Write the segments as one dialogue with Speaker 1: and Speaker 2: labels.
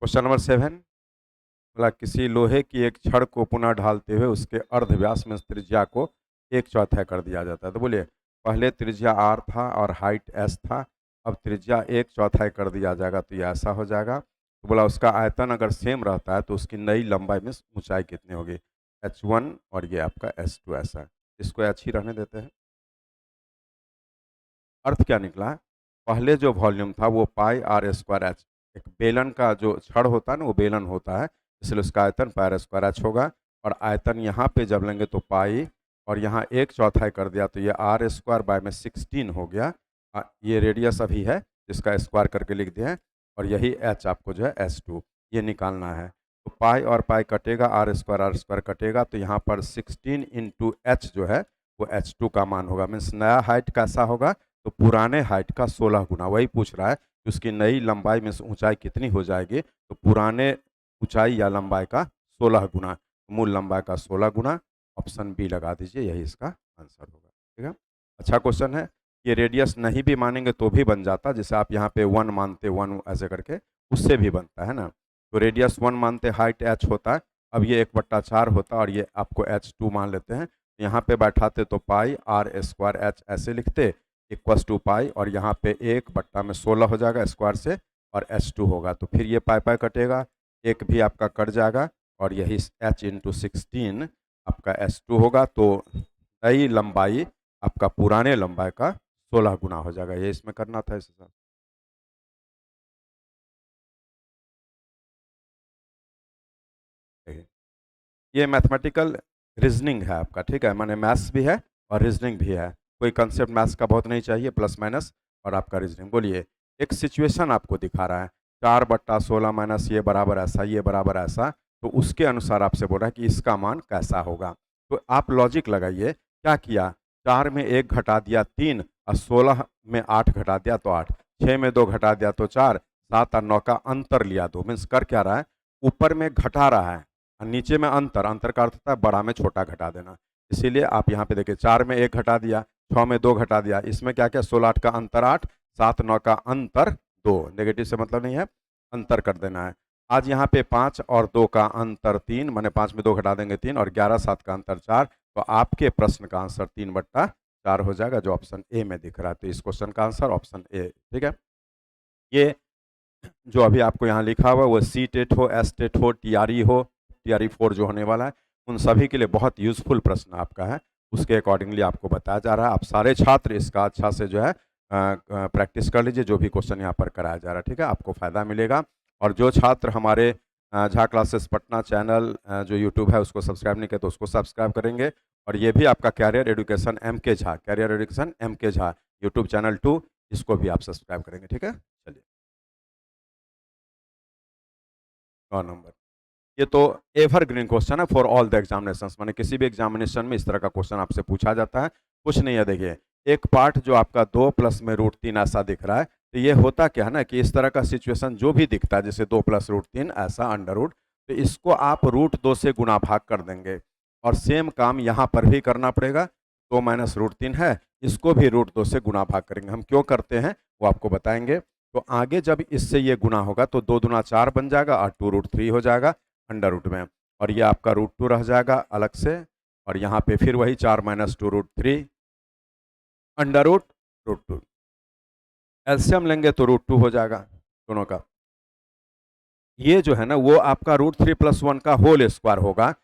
Speaker 1: Question number 7, बोला किसी लोहे की एक छड़ को पुनः ढालते हुए उसके अर्ध व्यास में त्रिज्या को 1/4 कर दिया जाता है। तो बोलिए पहले त्रिज्या r था और हाइट s था, अब त्रिज्या 1/4 कर दिया जाएगा तो ये ऐसा हो जाएगा। तो बोला उसका आयतन अगर सेम रहता है तो उसकी नई लंबाई में ऊंचाई कितनी होगी, h1 और ये आपका s2 ऐसा है। इसको h ही रहने देते हैं। अर्थ क्या निकला है, पहले जो वॉल्यूम था वो पाई आर स्क्वायर एच, एक बेलन का जो छड़ होता है ना वो बेलन होता है, इसलिए उसका आयतन पाई आर स्क्वायर एच होगा। और आयतन यहाँ पे जब लेंगे तो पाई और यहाँ 1/4 कर दिया तो ये आर स्क्वायर बाय में 16 हो गया। ये रेडियस अभी है जिसका स्क्वायर करके लिख दिया है, और यही एच आपको जो है S2 ये निकालना है। तो पाई और पाई कटेगा, आर स्क्वायर कटेगा, तो यहाँ पर 16 इंटू एच जो है वो H2 का मान होगा। मीन्स नया हाइट कैसा होगा, तो पुराने हाइट का 16 गुना। वही पूछ रहा है कि उसकी नई लंबाई में ऊंचाई कितनी हो जाएगी, तो पुराने ऊंचाई या लंबाई का 16 गुना, मूल लंबाई का 16 गुना। ऑप्शन बी लगा दीजिए, यही इसका आंसर होगा। ठीक है, अच्छा क्वेश्चन है। ये रेडियस नहीं भी मानेंगे तो भी बन जाता, जैसे आप यहाँ पे 1 मानते 1 ऐसे करके, उससे भी बनता है ना। तो रेडियस 1 मानते, हाइट h होता है, अब ये 1/4 होता है और ये आपको h2 मान लेते हैं। यहाँ पे बैठाते तो पाई आर स्क्वायर एच ऐसे लिखते इक्वस टू पाई, और यहाँ पे 1/16 हो जाएगा स्क्वायर से, और H2 होगा। तो फिर ये पाई पाई कटेगा, एक भी आपका कट जाएगा, और यही h इंटू 16 आपका S2 होगा। तो नई लंबाई आपका पुराने लंबाई का 16 गुना हो जाएगा। ये इसमें करना था इस हिसाब। ये मैथमेटिकल रीजनिंग है आपका, ठीक है, माने मैथ्स भी है और रीजनिंग भी है। कोई कंसेप्ट मैथ्स का बहुत नहीं चाहिए, प्लस माइनस और आपका रीजनिंग। बोलिए एक सिचुएशन आपको दिखा रहा है, 4/16 माइनस ये बराबर ऐसा, ये बराबर ऐसा, तो उसके अनुसार आपसे बोल रहा है कि इसका मान कैसा होगा। तो आप लॉजिक लगाइए, क्या किया, 4 में 1 घटा दिया 3, और 16 में 8 घटा दिया तो 8, 6 में 2 घटा दिया तो 4, 7 और 9 का अंतर लिया 2। मीन्स कर क्या रहा है, ऊपर में घटा रहा है और नीचे में अंतर, अंतर का अर्थ होता है बड़ा में छोटा घटा देना। इसीलिए आप यहाँ पे देखिए 4 में 1 घटा दिया, 6 में 2 घटा दिया, इसमें क्या क्या 16 8 का अंतर 8, 7 9 का अंतर 2, नेगेटिव से मतलब नहीं है, अंतर कर देना है। आज यहाँ पे 5 और 2 का अंतर 3, मैंने 5 में 2 घटा देंगे 3, और 11 7 का अंतर 4, तो आपके प्रश्न का आंसर 3/4 हो जाएगा, जो ऑप्शन ए में दिख रहा है। तो इस क्वेश्चन का आंसर ऑप्शन ए। ठीक है, ये जो अभी आपको यहाँ लिखा हुआ है वो सी टेट हो, एस टेट हो, टीआरई हो, टीआरई 4 जो होने वाला है, उन सभी के लिए बहुत यूजफुल प्रश्न आपका है, उसके अकॉर्डिंगली आपको बताया जा रहा है। आप सारे छात्र इसका अच्छा से जो है प्रैक्टिस कर लीजिए, जो भी क्वेश्चन यहाँ पर कराया जा रहा है। ठीक है, आपको फ़ायदा मिलेगा। और जो छात्र हमारे झा क्लासेस पटना चैनल जो यूट्यूब है उसको सब्सक्राइब नहीं किया तो उसको सब्सक्राइब करेंगे। और ये भी आपका career education M.K. Jha, career education M.K. Jha YouTube channel 2, इसको भी आप सब्सक्राइब करेंगे। ठीक है, चलिए 9 नंबर, ये तो एवरग्रीन क्वेश्चन है फॉर ऑल द एग्जामिनेशन, माने किसी भी एग्जामिनेशन में इस तरह का क्वेश्चन आपसे पूछा जाता है। कुछ नहीं है, देखिए एक पार्ट जो आपका 2 प्लस में √3 ऐसा दिख रहा है, तो ये होता क्या है ना कि इस तरह का सिचुएशन जो भी दिखता है, जैसे 2 प्लस √3 ऐसा अंडर रूट, तो इसको आप √2 से गुना भाग कर देंगे। और सेम काम यहाँ पर भी करना पड़ेगा, 2 माइनस √3 है, इसको भी √2 से गुना भाग करेंगे। हम क्यों करते हैं वो आपको बताएंगे। तो आगे जब इससे ये गुना होगा तो 2 दूना 4 बन जाएगा और 2√3 हो जाएगा अंडर रूट में, और ये आपका √2 रह जाएगा अलग से, और यहाँ पे फिर वही 4 माइनस 2√3 अंडर रूट √2। एलसीएम लेंगे तो √2 हो जाएगा दोनों का। ये जो है ना वो आपका √3 + 1 का होल स्क्वायर होगा,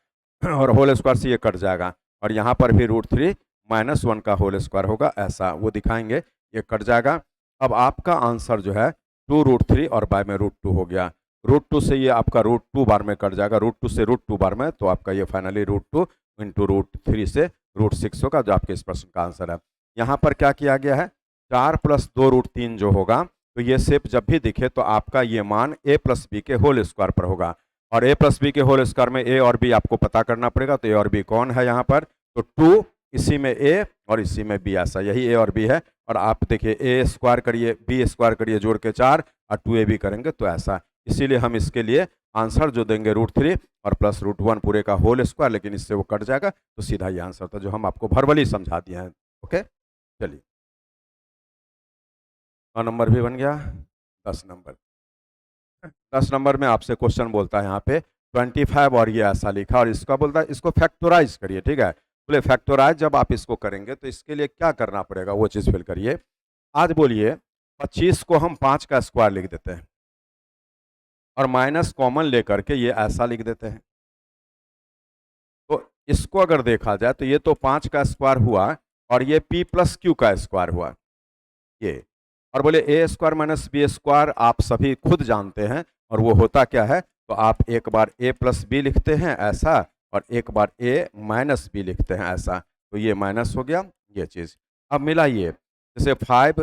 Speaker 1: और होल स्क्वायर से ये कट जाएगा, और यहाँ पर भी √3 - 1 का होल स्क्वायर होगा, ऐसा वो दिखाएंगे, ये कट जाएगा। अब आपका आंसर जो है 2√3 और बाय में √2 हो गया। √2 से ये आपका √2 बार में कट जाएगा, √2 से √2 बार में, तो आपका ये फाइनली √2 इंटू √3 से √6 होगा, जो आपके इस प्रश्न का आंसर है। यहाँ पर क्या किया गया है, 4 + 2√3 जो होगा, तो ये शेप जब भी दिखे तो आपका ये मान a + b के होल स्क्वायर पर होगा, और a + b के होल स्क्वायर में a और b आपको पता करना पड़ेगा। तो a और b कौन है यहाँ पर, तो 2, इसी में a और इसी में b, ऐसा यही a और b है। और आप देखिए a स्क्वायर करिए, b स्क्वायर करिए, जोड़ के 4, और 2ab करेंगे तो ऐसा। इसीलिए हम इसके लिए आंसर जो देंगे √3 और प्लस √1 पूरे का होल स्क्वायर, लेकिन इससे वो कट जाएगा, तो सीधा ये आंसर था जो हम आपको भरवली समझा दिए हैं। ओके, चलिए 9 नंबर भी बन गया, 10 नंबर। 10 नंबर में आपसे क्वेश्चन बोलता है यहाँ पे 25 और ये ऐसा लिखा और इसका बोलता है इसको फैक्टोराइज करिए, ठीक है। बोले फैक्टोराइज जब आप इसको करेंगे तो इसके लिए क्या करना पड़ेगा वो चीज़ फिल करिए। आज बोलिए 25 को हम 5 का स्क्वायर लिख देते हैं और माइनस कॉमन लेकर के ये ऐसा लिख देते हैं। तो इसको अगर देखा जाए तो ये तो 5 का स्क्वायर हुआ और ये p प्लस क्यू का स्क्वायर हुआ ये। और बोले ए स्क्वायर माइनस बी स्क्वायर आप सभी खुद जानते हैं और वो होता क्या है, तो आप एक बार ए प्लस बी लिखते हैं ऐसा और एक बार ए माइनस बी लिखते हैं ऐसा, तो ये माइनस हो गया ये चीज़। अब मिलाइए, जैसे 5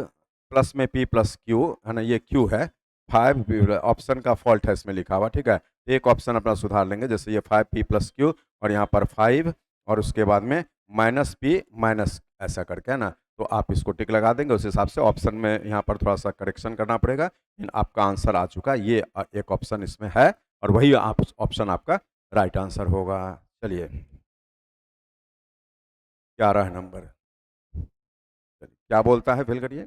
Speaker 1: प्लस में पी प्लस क्यू है ना, ये क्यू है, 5 ऑप्शन का फॉल्ट है इसमें लिखा हुआ, ठीक है। एक ऑप्शन अपना सुधार लेंगे, जैसे ये 5p प्लस क्यू और यहाँ पर 5 और उसके बाद में माइनस पी माइनस ऐसा करके है ना, तो आप इसको टिक लगा देंगे। उस हिसाब से ऑप्शन में यहाँ पर थोड़ा सा करेक्शन करना पड़ेगा, लेकिन आपका आंसर आ चुका है। ये एक ऑप्शन इसमें है और वही आप ऑप्शन आपका राइट आंसर होगा। चलिए 11 नंबर, चलिए क्या बोलता है फिल करिए।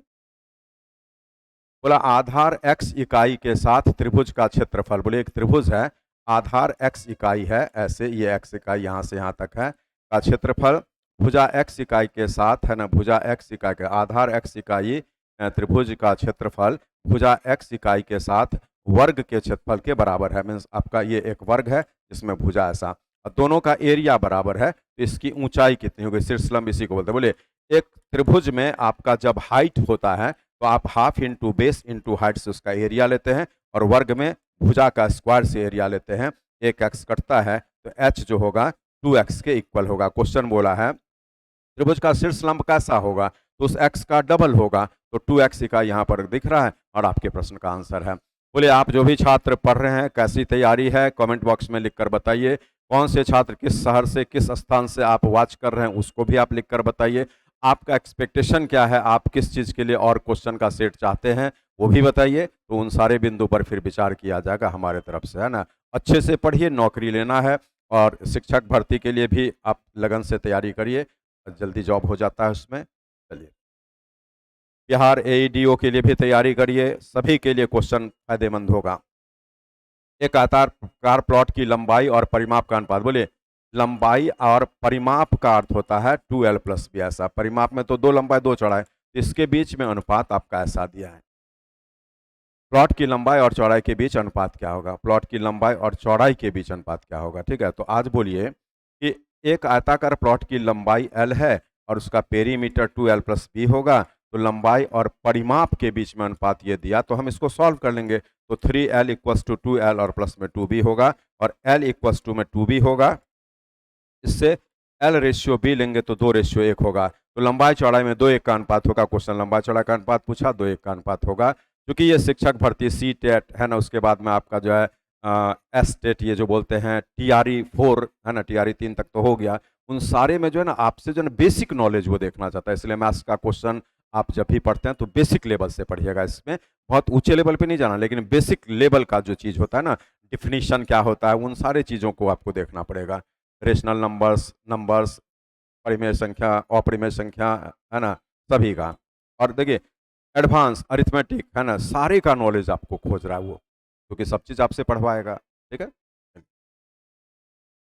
Speaker 1: बोला आधार x इकाई के साथ त्रिभुज का क्षेत्रफल, बोले एक त्रिभुज है, आधार x इकाई है, ऐसे ये x इकाई यहाँ से यहाँ तक है, का क्षेत्रफल भुजा x इकाई के साथ है ना, भुजा x इकाई के आधार x इकाई त्रिभुज का क्षेत्रफल भुजा x इकाई के साथ वर्ग के क्षेत्रफल के बराबर है। मीन्स आपका ये एक वर्ग है जिसमें भुजा ऐसा और दोनों का एरिया बराबर है, तो इसकी ऊंचाई कितनी होगी, शीर्ष लंब इसी को बोलते हैं। बोले एक त्रिभुज में आपका जब हाइट होता है तो आप half into base into height से उसका एरिया लेते हैं और वर्ग में भुजा का स्क्वायर से एरिया लेते हैं। एक एक्स कटता है तो एच जो होगा 2x के इक्वल होगा। क्वेश्चन बोला है त्रिभुज का शीर्ष लंब कैसा होगा, तो उस x का डबल होगा, तो 2x का यहाँ पर दिख रहा है और आपके प्रश्न का आंसर है। बोले आप जो भी छात्र पढ़ रहे हैं कैसी तैयारी है कमेंट बॉक्स में लिखकर बताइए। कौन से छात्र किस शहर से किस स्थान से आप वॉच कर रहे हैं उसको भी आप लिखकर बताइए। आपका एक्सपेक्टेशन क्या है, आप किस चीज़ के लिए और क्वेश्चन का सेट चाहते हैं वो भी बताइए, तो उन सारे बिंदु पर फिर विचार किया जाएगा हमारे तरफ से, है ना। अच्छे से पढ़िए, नौकरी लेना है और शिक्षक भर्ती के लिए भी आप लगन से तैयारी करिए, जल्दी जॉब हो जाता है उसमें। चलिए बिहार एईडीओ के लिए भी तैयारी करिए, सभी के लिए क्वेश्चन फायदेमंद होगा। एक आयताकार प्लॉट की लंबाई और परिमाप का अनुपात, बोलिए लंबाई और परिमाप का अर्थ होता है 2l प्लस बी, ऐसा परिमाप में तो 2 लंबाई 2 चौड़ाई, इसके बीच में अनुपात आपका ऐसा दिया है। प्लॉट की लंबाई और चौड़ाई के बीच अनुपात क्या होगा, प्लॉट की लंबाई और चौड़ाई के बीच अनुपात क्या होगा, ठीक है। तो आज बोलिए कि एक आयताकार प्लॉट की लंबाई l है और उसका पेरीमीटर 2l प्लस बी होगा, तो लंबाई और परिमाप के बीच में अनुपात ये दिया, तो हम इसको सॉल्व कर लेंगे। तो 3l इक्वल्स टू 2l और प्लस में 2b होगा और l इक्वल्स टू में 2b होगा। इससे l रेशियो b लेंगे तो 2 रेशियो 1 होगा, तो लंबाई चौड़ाई में 2:1 का अनुपात होगा। क्वेश्चन लंबाई चौड़ाई का अनुपात पूछा, 2:1 का अनुपात होगा। क्योंकि ये शिक्षक भर्ती सी टेट है ना, उसके बाद में आपका जो है एस टेट ये जो बोलते हैं टीआरई 4 है ना, टीआरई 3 तक तो हो गया, उन सारे में जो है ना आपसे जो है बेसिक नॉलेज वो देखना चाहता है। इसलिए मैथ्स का क्वेश्चन आप जब भी पढ़ते हैं तो बेसिक लेवल से पढ़िएगा, इसमें बहुत ऊंचे लेवल पे नहीं जाना, लेकिन बेसिक लेवल का जो चीज़ होता है ना, डिफिनीशन क्या होता है, उन सारे चीज़ों को आपको देखना पड़ेगा। रेशनल नंबर्स, नंबर्स, परिमेय संख्या, अपरिमेय संख्या, है ना, सभी का। और देखिए एडवांस अरिथमेटिक है ना, सारे का नॉलेज आपको खोज रहा है वो, क्योंकि सब चीज़ आपसे पढ़वाएगा, ठीक है।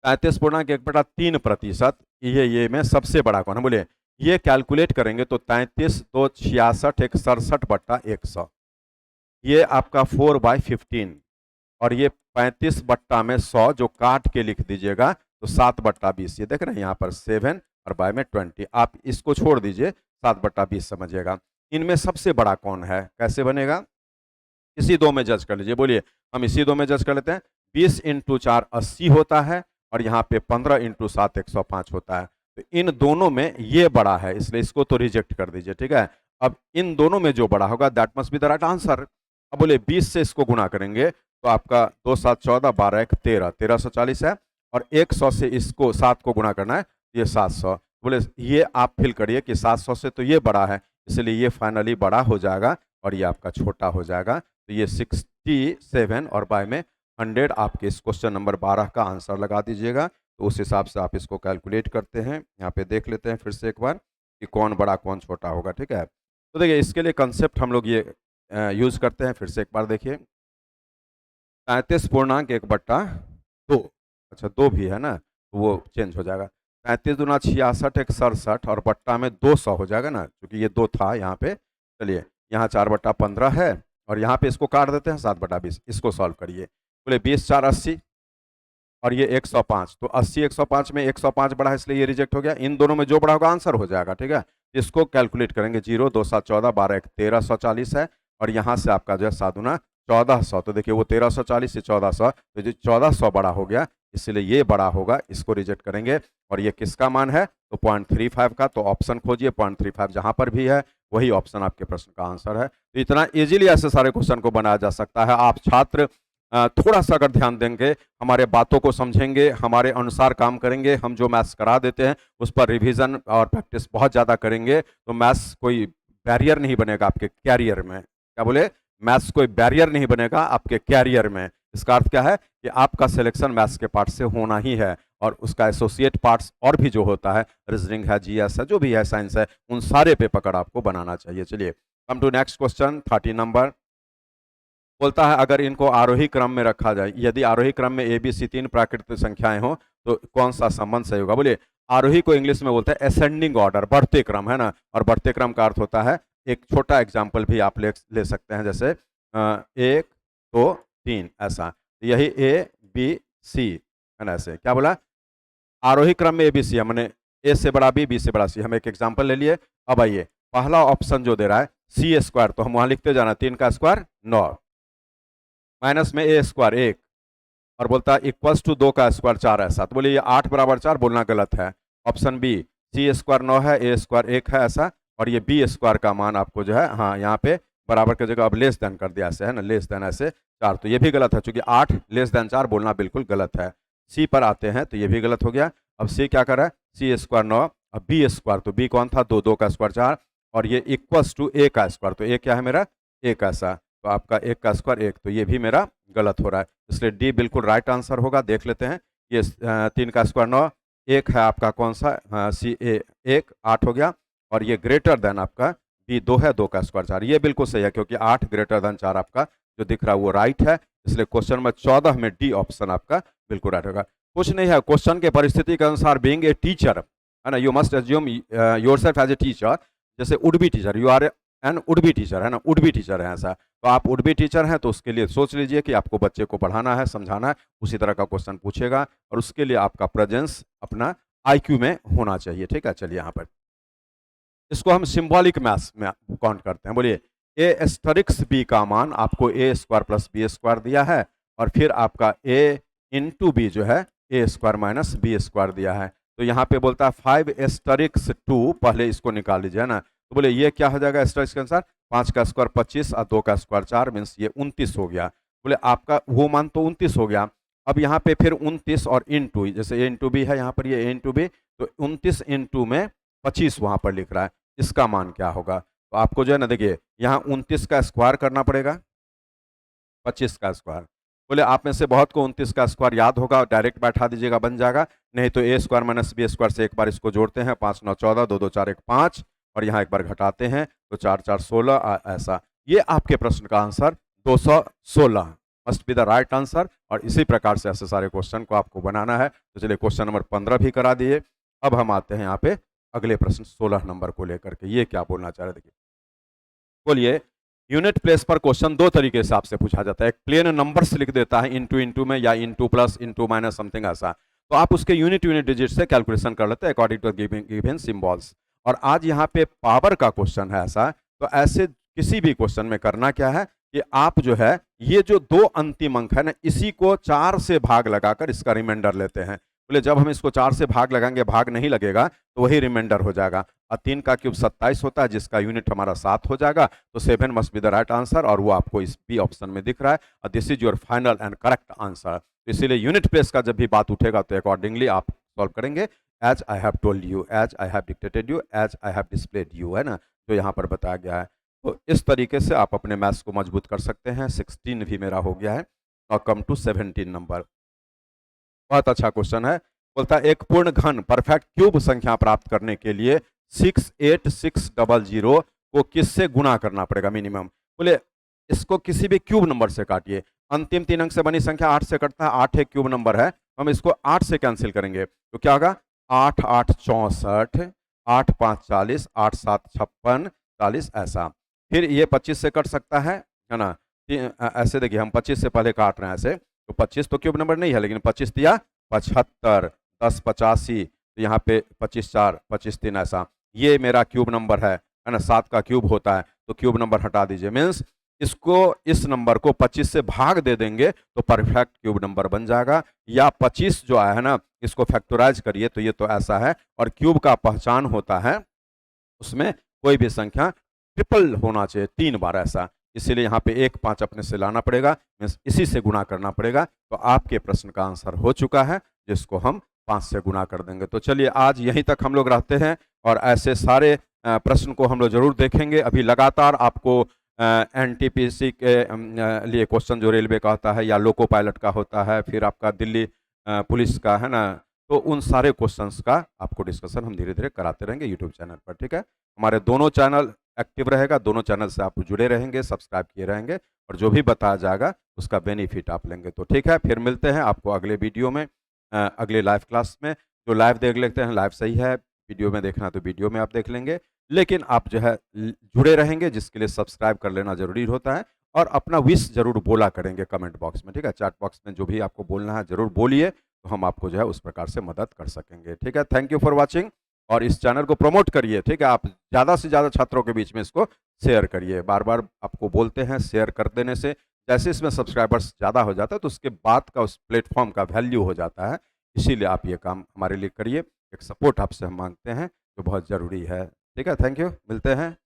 Speaker 1: 33.1/3%, ये में सबसे बड़ा कौन है, बोलिए ये कैलकुलेट करेंगे तो 33 2 66 1 67/100, ये आपका 4/15 और ये 35/100 जो काट के लिख दीजिएगा तो 7/20, ये देख रहे हैं यहाँ पर 7 और बाय में 20, आप इसको छोड़ दीजिए 7/20 समझिएगा। इनमें सबसे बड़ा कौन है, कैसे बनेगा, इसी दो में जज कर लीजिए। बोलिए हम इसी दो में जज कर लेते हैं। 20 × 4 80 होता है और यहाँ पे 15 × 7 105 होता है, तो इन दोनों में ये बड़ा है, इसलिए इसको तो रिजेक्ट कर दीजिए, ठीक है। अब इन दोनों में जो बड़ा होगा that must be the right answer. अब बोले 20 से इसको गुणा करेंगे तो आपका 2 7 14 12 1 13 1340 है और 100 से इसको 7 को गुणा करना है, ये 700। बोले ये आप फिल करिए कि 700 से तो ये बड़ा है, इसलिए ये फाइनली बड़ा हो जाएगा और ये आपका छोटा हो जाएगा। तो ये 67 और बाय में 100 आपके इस क्वेश्चन नंबर 12 का आंसर लगा दीजिएगा। तो उस हिसाब से आप इसको कैलकुलेट करते हैं। यहाँ पे देख लेते हैं फिर से एक बार कि कौन बड़ा कौन छोटा होगा, ठीक है। तो देखिए इसके लिए कंसेप्ट हम लोग ये यूज़ करते हैं, फिर से एक बार देखिए। 33.1/2। अच्छा 2 भी है ना, तो वो चेंज हो जाएगा। 33 दूना 66 एक 67 और बट्टा में 200 हो जाएगा ना, क्योंकि ये 2 था यहाँ पे। चलिए यहाँ 4/15 है और यहाँ पे इसको काट देते हैं 7/20। इसको सॉल्व करिए। बोले 20 4 80 और ये 105, तो 80 105 में 105 बढ़ा है इसलिए ये रिजेक्ट हो गया। इन दोनों में जो बढ़ा होगा आंसर हो जाएगा, ठीक है। इसको कैलकुलेट करेंगे, 0 2 7 14 12 1 1340 है और यहाँ से आपका जो है 7 दूना 1400। तो देखिए वो 1340 से 1400, तो जो 1400 बड़ा हो गया, इसलिए ये बड़ा होगा, इसको रिजेक्ट करेंगे। और ये किसका मान है, तो 0.35 का। तो ऑप्शन खोजिए, 0.35 जहां पर भी है वही ऑप्शन आपके प्रश्न का आंसर है। तो इतना इजीली ऐसे सारे क्वेश्चन को बनाया जा सकता है। आप छात्र थोड़ा सा अगर ध्यान देंगे, हमारे बातों को समझेंगे, हमारे अनुसार काम करेंगे, हम जो मैथ्स करा देते हैं उस पर रिवीजन और प्रैक्टिस बहुत ज़्यादा करेंगे, तो मैथ्स कोई बैरियर नहीं बनेगा आपके कैरियर में। क्या बोले, मैथ्स कोई बैरियर नहीं बनेगा आपके कैरियर में। इसका अर्थ क्या है कि आपका सिलेक्शन मैथ्स के पार्ट से होना ही है, और उसका एसोसिएट पार्ट्स और भी जो होता है, रीजनिंग है, जीएस है, जो भी है, साइंस है, उन सारे पे पकड़ आपको बनाना चाहिए। चलिए come to next question 30 number. बोलता है अगर इनको आरोही क्रम में रखा जाए, यदि आरोही क्रम में ए बी सी 3 प्राकृतिक संख्याएं हो तो कौन सा संबंध सही होगा। बोलिए आरोही को इंग्लिश में बोलते हैं असेंडिंग ऑर्डर, बढ़ते क्रम, है ना। और बढ़ते क्रम का अर्थ होता है, एक छोटा एग्जाम्पल भी आप ले सकते हैं, जैसे 1 2 3 ऐसा, यही ए बी सी है ना। ऐसे क्या बोला, आरोही क्रम में ए बी सी है, मैंने ए से बड़ा बी, बी से बड़ा सी। हम एक एग्जाम्पल ले लिए। अब आइए पहला ऑप्शन जो दे रहा है सी स्क्वायर, तो हम वहां लिखते जाना 3 का स्क्वायर 9, माइनस में ए स्क्वायर 1, और बोलता है इक्वल्स टू 2 का स्क्वायर 4 ऐसा। तो बोलिए ये 8 बराबर 4 बोलना गलत है। ऑप्शन बी सी स्क्वायर 9 है, ए स्क्वायर 1 है ऐसा, और ये बी स्क्वायर का मान आपको जो है, हाँ यहाँ पे बराबर की जगह अब लेस देन कर दिया ऐसे, है ना, लेस देन ऐसे 4, तो ये भी गलत है, चूंकि 8 लेस देन 4 बोलना बिल्कुल गलत है। सी पर आते हैं तो ये भी गलत हो गया। अब सी क्या कर रहा है, सी स्क्वायर 9, अब बी स्क्वायर, तो बी कौन था, 2 2 का स्क्वायर 4, और ये इक्वल्स टू ए का स्क्वायर, तो ए क्या है मेरा, एक ऐसा, तो आपका 1 का स्क्वायर 1, तो ये भी मेरा गलत हो रहा है, इसलिए डी बिल्कुल राइट आंसर होगा। देख लेते हैं, ये 3 का स्क्वायर 9, 1 है आपका कौन सा, सी ए 1, 8 हो गया, और ये ग्रेटर देन आपका बी 2 है, 2 का स्क्वायर 4, ये बिल्कुल सही है, क्योंकि 8 ग्रेटर देन 4 आपका जो दिख रहा है वो राइट है, इसलिए क्वेश्चन नंबर 14 में डी ऑप्शन आपका बिल्कुल राइट होगा। कुछ नहीं है, क्वेश्चन के परिस्थिति के अनुसार बीइंग ए टीचर, है ना, you must assume yourself as a teacher, जैसे would be teacher, you are an would be teacher, है ना, वुड बी टीचर है ऐसा, तो आप वुड बी टीचर हैं, तो उसके लिए सोच लीजिए कि आपको बच्चे को पढ़ाना है, समझाना है, उसी तरह का क्वेश्चन पूछेगा, और उसके लिए आपका प्रेजेंस अपना आईक्यू में होना चाहिए, ठीक है। चलिए यहाँ पर इसको हम सिंबॉलिक मैथ्स में काउंट करते हैं। बोलिए ए एस्टरिक्स बी का मान आपको ए स्क्वायर प्लस बी स्क्वायर दिया है, और फिर आपका ए इंटू बी जो है ए स्क्वायर माइनस बी स्क्वायर दिया है। तो यहाँ पे बोलता है 5 एस्टरिक्स 2, पहले इसको निकाल लीजिए, है ना। तो बोले ये क्या हो जाएगा एस्टरिक्स के अनुसार, 5 का स्क्वायर 25 और 2 का स्क्वायर 4, मीन्स ये 29 हो गया। बोले आपका वो मान तो 29 हो गया। अब यहाँ पे फिर 29 और इंटू, जैसे ए इंटू बी है यहाँ पर, ये ए इंटू बी, तो 29 इंटू में 25 वहाँ पर लिख रहा है, इसका मान क्या होगा। तो आपको जो है ना, देखिए यहाँ 29 का स्क्वायर करना पड़ेगा, 25 का स्क्वायर। बोले आप में से बहुत को 29 का स्क्वायर याद होगा, डायरेक्ट बैठा दीजिएगा, बन जाएगा। नहीं तो ए स्क्वायर माइनस बी स्क्वायर से एक बार इसको जोड़ते हैं, 5 9 14, 2 2 4 1 5, और यहाँ एक बार घटाते हैं तो 4 4 16 ऐसा। ये आपके प्रश्न का answer 216 must be the right answer. और इसी प्रकार से ऐसे सारे क्वेश्चन को आपको बनाना है। तो चलिए क्वेश्चन नंबर 15 भी करा दिए। अब हम आते हैं यहाँ पे अगले प्रश्न 16 नंबर को लेकर के। ये क्या बोलना चाह रहे, देखिए बोलिए यूनिट प्लेस पर क्वेश्चन दो तरीके से आपसे पूछा जाता है। एक प्लेन नंबर्स लिख देता है इंटू इंटू में, या into plus into minus something ऐसा, तो आप उसके यूनिट डिजिट से कैलकुलेशन कर लेते हैं अकॉर्डिंग टू गिवन सिंबल्स। और आज यहाँ पे पावर का क्वेश्चन है ऐसा, तो ऐसे किसी भी क्वेश्चन में करना क्या है कि आप जो है ये जो दो अंतिम अंक है ना, इसी को 4 से भाग लगाकर इसका रिमाइंडर लेते हैं। बोले जब हम इसको 4 से भाग लगाएंगे, भाग नहीं लगेगा तो वही रिमाइंडर हो जाएगा। और 3 का क्यूब 27 होता है, जिसका यूनिट हमारा 7 हो जाएगा। तो 7 must be the right answer, और वो आपको इस बी ऑप्शन में दिख रहा है। और this is your final and correct answer. इसीलिए यूनिट प्लेस का जब भी बात उठेगा तो अकॉर्डिंगली आप सॉल्व करेंगे, as I have told you, as I have dictated you, as I have displayed you, है ना, जो यहाँ पर बताया गया है। तो इस तरीके से आप अपने मैथ्स को मजबूत कर सकते हैं। 16 भी मेरा हो गया है, और कम टू 17 नंबर। बहुत अच्छा क्वेश्चन है। बोलता है एक पूर्ण घन परफेक्ट क्यूब संख्या प्राप्त करने के लिए 68600 को किससे गुणा करना पड़ेगा मिनिमम। बोले इसको किसी भी क्यूब नंबर से काटिए। अंतिम 3 अंक से बनी संख्या 8 से कटता है, 8 एक क्यूब नंबर है, हम इसको 8 से कैंसिल करेंगे तो क्या होगा 8 8 64, 8 5 40, 8 7 56, 40 ऐसा। फिर ये 25 से कट सकता है ना। ऐसे देखिए हम 25 से पहले काट रहे हैं ऐसे, तो 25 तो क्यूब नंबर नहीं है, लेकिन 25 दिया 75, 10 85, तो यहाँ पे 25 4 25 3 ऐसा, ये मेरा क्यूब नंबर है ना। 7 का क्यूब होता है तो क्यूब नंबर हटा दीजिए, मीन्स इसको इस नंबर को 25 से भाग दे देंगे तो परफेक्ट क्यूब नंबर बन जाएगा। या 25 जो है ना, इसको फैक्टराइज करिए तो ये तो ऐसा है, और क्यूब का पहचान होता है उसमें कोई भी संख्या ट्रिपल होना चाहिए 3 बार ऐसा, इसीलिए यहाँ पे 1 5 अपने से लाना पड़ेगा, मीन्स इसी से गुणा करना पड़ेगा। तो आपके प्रश्न का आंसर हो चुका है, जिसको हम 5 से गुणा कर देंगे। तो चलिए आज यहीं तक हम लोग रहते हैं, और ऐसे सारे प्रश्न को हम लोग जरूर देखेंगे। अभी लगातार आपको एनटीपीसी के लिए क्वेश्चन जो रेलवे का होता है या लोको पायलट का होता है, फिर आपका दिल्ली पुलिस का है ना, तो उन सारे क्वेश्चंस का आपको डिस्कशन हम धीरे धीरे कराते रहेंगे यूट्यूब चैनल पर, ठीक है। हमारे दोनों चैनल एक्टिव रहेगा, दोनों चैनल से आप जुड़े रहेंगे, सब्सक्राइब किए रहेंगे, और जो भी बताया जाएगा उसका बेनिफिट आप लेंगे। तो ठीक है, फिर मिलते हैं आपको अगले वीडियो में, अगले लाइव क्लास में। जो लाइव देख लेते हैं लाइव सही है, वीडियो में देखना तो वीडियो में आप देख लेंगे, लेकिन आप जो है जुड़े रहेंगे, जिसके लिए सब्सक्राइब कर लेना जरूरी होता है, और अपना विश जरूर बोला करेंगे कमेंट बॉक्स में, ठीक है। चैट बॉक्स में जो भी आपको बोलना है जरूर बोलिए, तो हम आपको जो है उस प्रकार से मदद कर सकेंगे, ठीक है। थैंक यू फॉर वॉचिंग, और इस चैनल को प्रमोट करिए, ठीक है। आप ज़्यादा से ज़्यादा छात्रों के बीच में इसको शेयर करिए। बार बार आपको बोलते हैं, शेयर कर देने से जैसे इसमें सब्सक्राइबर्स ज़्यादा हो जाता है तो उसके बाद का उस प्लेटफॉर्म का वैल्यू हो जाता है। इसीलिए आप ये काम हमारे लिए करिए, एक सपोर्ट आपसे हम मांगते हैं जो बहुत ज़रूरी है, ठीक है। थैंक यू, मिलते हैं।